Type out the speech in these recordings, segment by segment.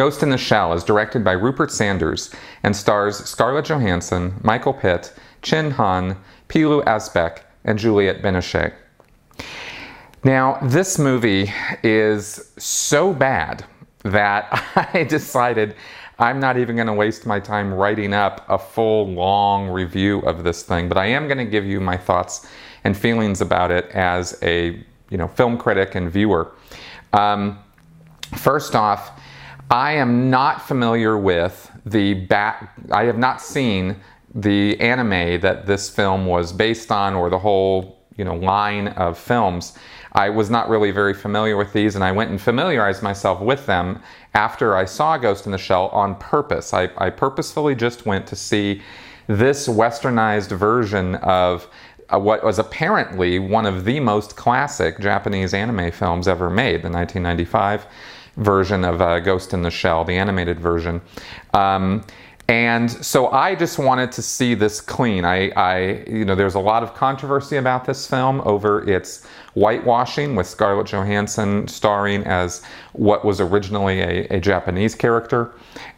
Ghost in the Shell is directed by Rupert Sanders and stars Scarlett Johansson, Michael Pitt, Chin Han, Pilou Asbaek, and Juliette Binoche. Now, this movie is so bad that I decided I'm not even going to waste my time writing up a full, long review of this thing, but I am going to give you my thoughts and feelings about it as a film critic and viewer. First off, I am not familiar with I have not seen the anime that this film was based on, or the whole line of films. I was not really very familiar with these, and I went and familiarized myself with them after I saw Ghost in the Shell on purpose. I purposefully just went to see this westernized version of what was apparently one of the most classic Japanese anime films ever made, the 1995 version of Ghost in the Shell, the animated version. And so I just wanted to see this clean. There's a lot of controversy about this film over its whitewashing, with Scarlett Johansson starring as what was originally a Japanese character,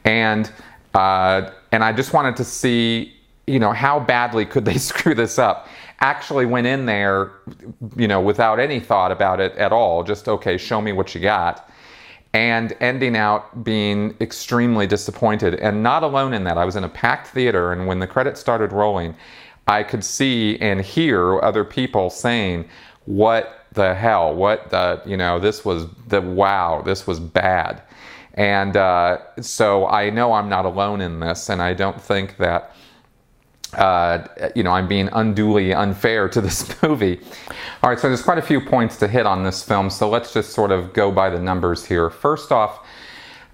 and I just wanted to see, how badly could they screw this up. Actually went in there, without any thought about it at all. Just, okay, show me what you got. And ending out being extremely disappointed. And not alone in that. I was in a packed theater, and when the credits started rolling, I could see and hear other people saying, what the hell, this was bad. And so I know I'm not alone in this, and I don't think that I'm being unduly unfair to this movie. All right, so there's quite a few points to hit on this film, so let's just sort of go by the numbers here. First off,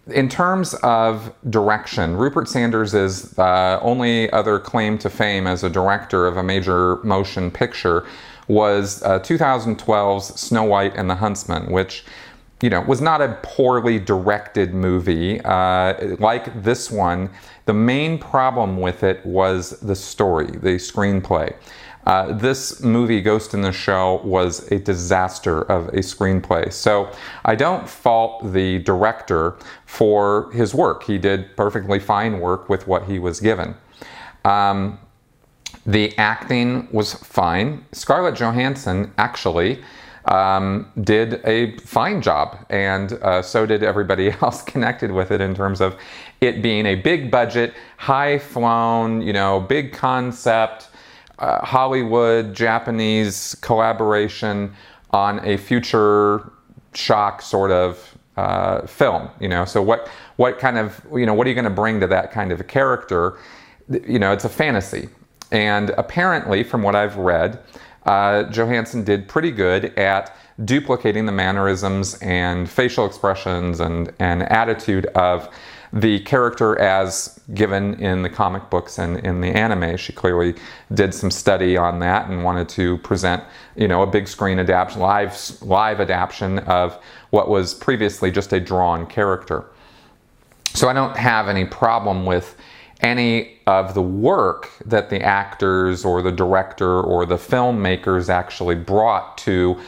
in terms of direction, Rupert Sanders is the only other claim to fame as a director of a major motion picture was 2012's Snow White and the Huntsman, which was not a poorly directed movie. Like this one, the main problem with it was the story, the screenplay. This movie, Ghost in the Shell, was a disaster of a screenplay. So I don't fault the director for his work. He did perfectly fine work with what he was given. The acting was fine. Scarlett Johansson actually did a fine job, and so did everybody else connected with it, in terms of it being a big budget, high flown, big concept, Hollywood, Japanese collaboration on a future shock sort of film. So what kind of, what are you going to bring to that kind of a character? It's a fantasy. And apparently, from what I've read, Johansson did pretty good at duplicating the mannerisms and facial expressions and attitude of the character as given in the comic books and in the anime. She clearly did some study on that and wanted to present, a big screen adaptation, live adaptation of what was previously just a drawn character. So I don't have any problem with any of the work that the actors or the director or the filmmakers actually brought to,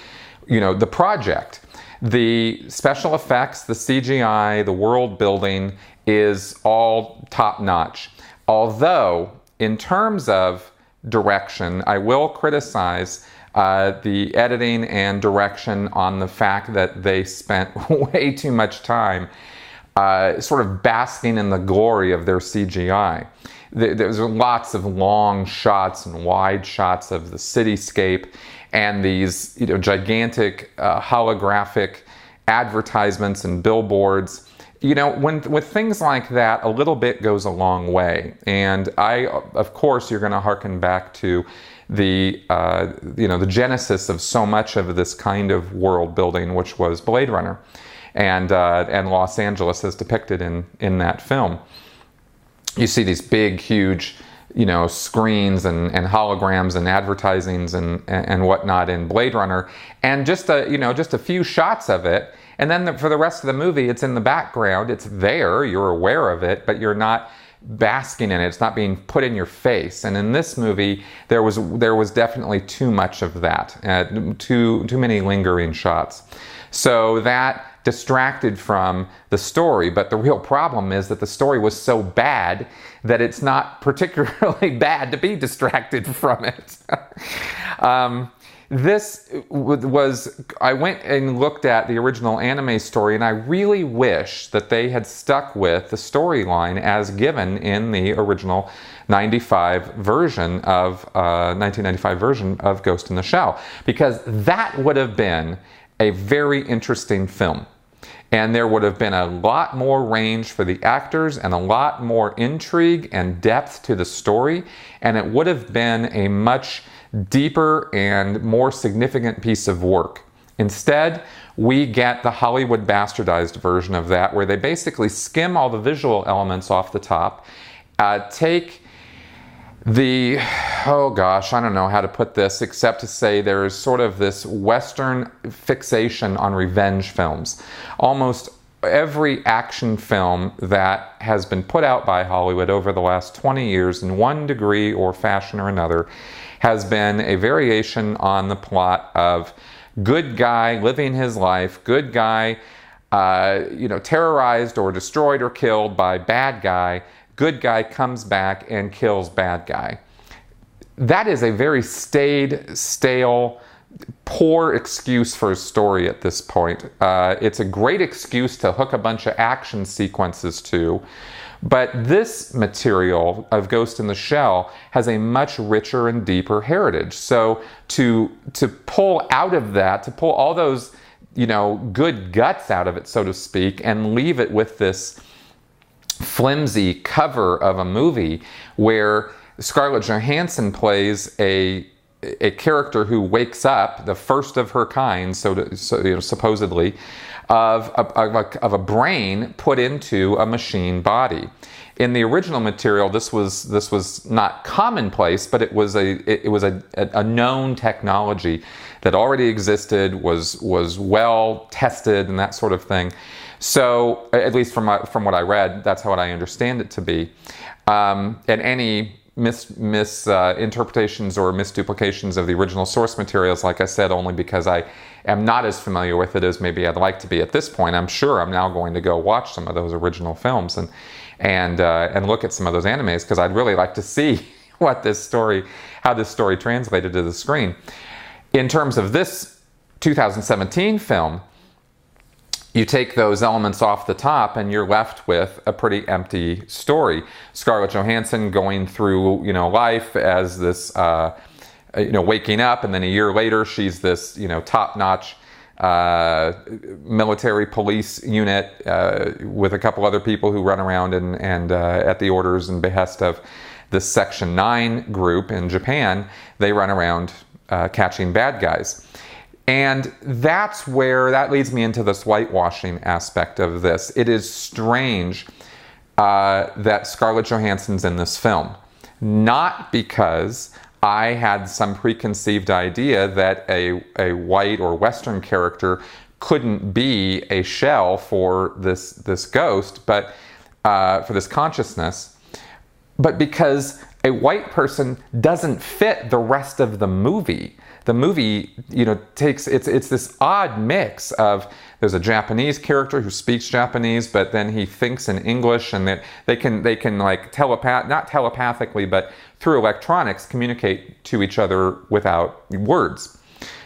the project. The special effects, the CGI, the world building is all top-notch. Although, in terms of direction, I will criticize the editing and direction on the fact that they spent way too much time sort of basking in the glory of their CGI. There's lots of long shots and wide shots of the cityscape, and these gigantic holographic advertisements and billboards. With things like that, a little bit goes a long way. And of course, you're going to harken back to the the genesis of so much of this kind of world building, which was Blade Runner, and Los Angeles as depicted in that film. You see these big, huge, screens and holograms and advertisings and whatnot in Blade Runner, and just a few shots of it, and then for the rest of the movie, it's in the background. It's there, you're aware of it, but you're not basking in it. It's not being put in your face. And in this movie, there was definitely too much of that, too many lingering shots. So that distracted from the story. But the real problem is that the story was so bad that it's not particularly bad to be distracted from it. I went and looked at the original anime story, and I really wish that they had stuck with the storyline as given in the original 1995 version of Ghost in the Shell, because that would have been a very interesting film. And there would have been a lot more range for the actors and a lot more intrigue and depth to the story, and it would have been a much deeper and more significant piece of work. Instead, we get the Hollywood bastardized version of that, where they basically skim all the visual elements off the top, take the, oh gosh, I don't know how to put this except to say there's sort of this Western fixation on revenge films. Almost every action film that has been put out by Hollywood over the last 20 years in one degree or fashion or another has been a variation on the plot of good guy living his life, good guy terrorized or destroyed or killed by bad guy, good guy comes back and kills bad guy. That is a very staid, stale, poor excuse for a story at this point. It's a great excuse to hook a bunch of action sequences to, but this material of Ghost in the Shell has a much richer and deeper heritage. So to pull out of that, to pull all those, good guts out of it, so to speak, and leave it with this flimsy cover of a movie where Scarlett Johansson plays a character who wakes up, the first of her kind, supposedly, of a brain put into a machine body. In the original material, this was not commonplace, but it was a known technology that already existed, was well tested, and that sort of thing. So, at least from what I read, that's how I understand it to be. And any misinterpretations or misduplications of the original source materials, like I said, only because I am not as familiar with it as maybe I'd like to be at this point. I'm sure I'm now going to go watch some of those original films and look at some of those animes, because I'd really like to see how this story translated to the screen. In terms of this 2017 film, you take those elements off the top and you're left with a pretty empty story. Scarlett Johansson going through, life as this, waking up, and then a year later she's this, top-notch military police unit with a couple other people who run around and at the orders and behest of this Section 9 group in Japan, they run around catching bad guys. And that leads me into this whitewashing aspect of this. It is strange that Scarlett Johansson's in this film. Not because I had some preconceived idea that a white or Western character couldn't be a shell for this ghost, but for this consciousness, but because a white person doesn't fit the rest of the movie. The movie, takes it's this odd mix of, there's a Japanese character who speaks Japanese, but then he thinks in English, and that they can like not telepathically, but through electronics communicate to each other without words.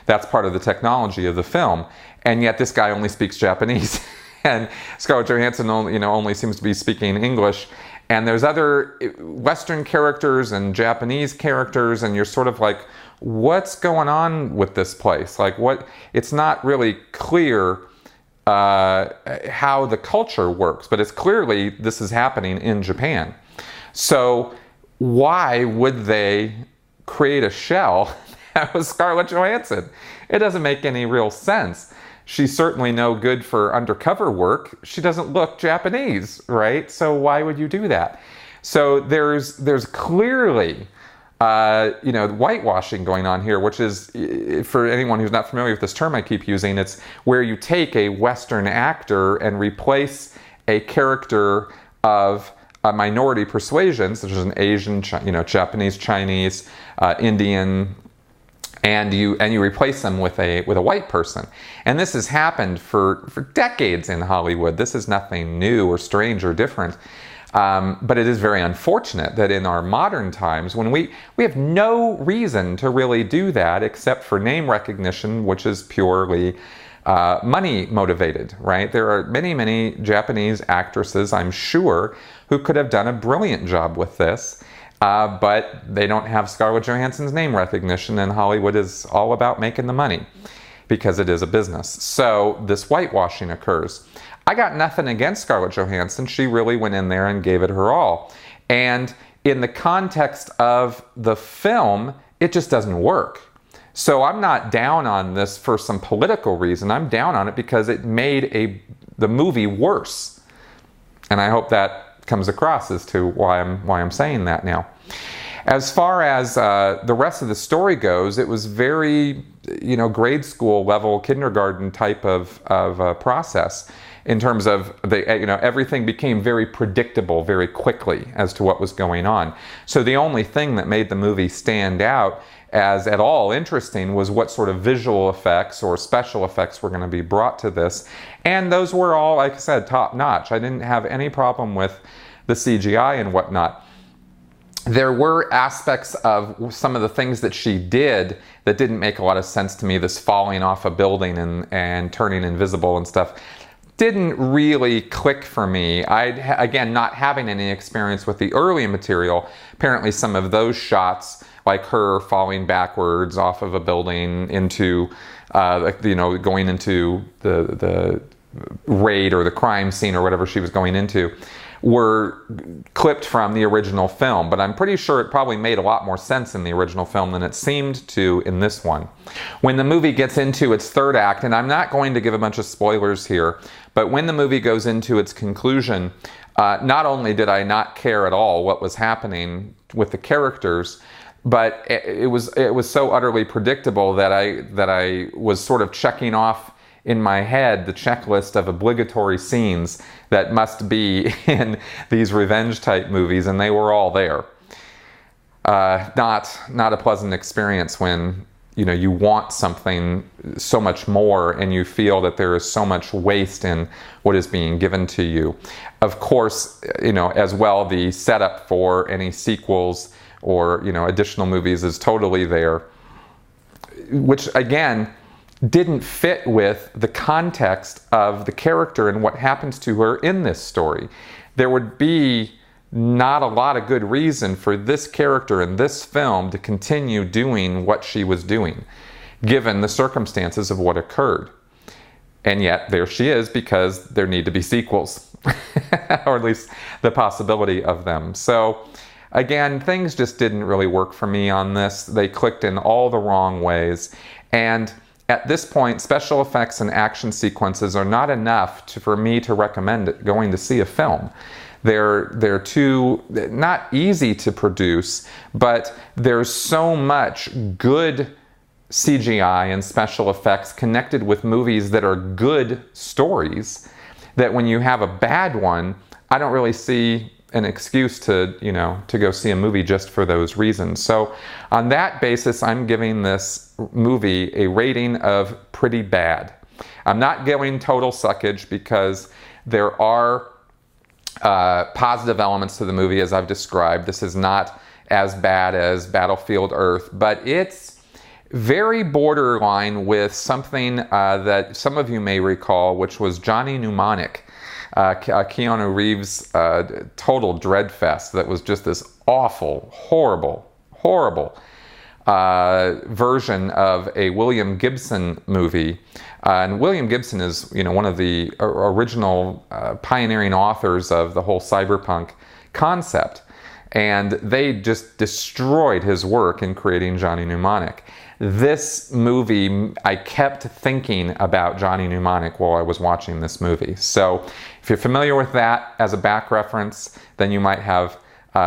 That's part of the technology of the film, and yet this guy only speaks Japanese, and Scarlett Johansson only seems to be speaking English. And there's other Western characters and Japanese characters, and you're sort of like, what's going on with this place? Like, it's not really clear how the culture works, but it's clearly this is happening in Japan. So why would they create a shell that was Scarlett Johansson? It doesn't make any real sense. She's certainly no good for undercover work. She doesn't look Japanese, right? So why would you do that? So there's clearly whitewashing going on here, which is, for anyone who's not familiar with this term I keep using, it's where you take a Western actor and replace a character of a minority persuasion, such as an Asian, Japanese, Chinese, Indian, and you replace them with a white person. And this has happened for decades in Hollywood. This is nothing new or strange or different. But it is very unfortunate that in our modern times, when we have no reason to really do that except for name recognition, which is purely money motivated, right? There are many Japanese actresses, I'm sure, who could have done a brilliant job with this. But they don't have Scarlett Johansson's name recognition, and Hollywood is all about making the money because it is a business. So this whitewashing occurs. I got nothing against Scarlett Johansson. She really went in there and gave it her all. And in the context of the film, it just doesn't work. So I'm not down on this for some political reason. I'm down on it because it made the movie worse. And I hope that comes across as to why I'm saying that now. As far as the rest of the story goes, it was very, grade school level, kindergarten type of process in terms of everything became very predictable very quickly as to what was going on. So the only thing that made the movie stand out as at all interesting was what sort of visual effects or special effects were going to be brought to this. And those were all, like I said, top notch. I didn't have any problem with the CGI and whatnot. There were aspects of some of the things that she did that didn't make a lot of sense to me. This falling off a building and turning invisible and stuff didn't really click for me. Again, not having any experience with the early material, apparently some of those shots, like her falling backwards off of a building into, going into the raid or the crime scene or whatever she was going into, were clipped from the original film, but I'm pretty sure it probably made a lot more sense in the original film than it seemed to in this one. When the movie gets into its third act, and I'm not going to give a bunch of spoilers here, but when the movie goes into its conclusion, not only did I not care at all what was happening with the characters, but it was so utterly predictable that I was sort of checking off in my head the checklist of obligatory scenes that must be in these revenge type movies, and they were all there. Not a pleasant experience when you want something so much more and you feel that there is so much waste in what is being given to you. Of course, as well, the setup for any sequels or additional movies is totally there, which again didn't fit with the context of the character and what happens to her in this story. There would be not a lot of good reason for this character in this film to continue doing what she was doing, given the circumstances of what occurred. And yet there she is because there need to be sequels, or at least the possibility of them. So again, things just didn't really work for me on this. They clicked in all the wrong ways. And at this point, special effects and action sequences are not enough for me to recommend going to see a film. They're too, not easy to produce, but there's so much good CGI and special effects connected with movies that are good stories that when you have a bad one, I don't really see an excuse to go see a movie just for those reasons. So on that basis, I'm giving this movie a rating of pretty bad. I'm not giving total suckage because there are positive elements to the movie as I've described. This is not as bad as Battlefield Earth, but it's very borderline with something that some of you may recall, which was Johnny Mnemonic. Keanu Reeves' total dread fest that was just this awful, horrible version of a William Gibson movie. And William Gibson is, one of the original pioneering authors of the whole cyberpunk concept. And they just destroyed his work in creating Johnny Mnemonic. This movie, I kept thinking about Johnny Mnemonic while I was watching this movie. So if you're familiar with that as a back reference, then you might have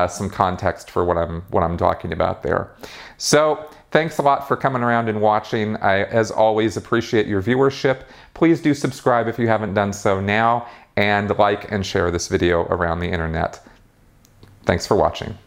some context for what I'm talking about there. So thanks a lot for coming around and watching. I, as always, appreciate your viewership. Please do subscribe if you haven't done so now, and like and share this video around the internet. Thanks for watching.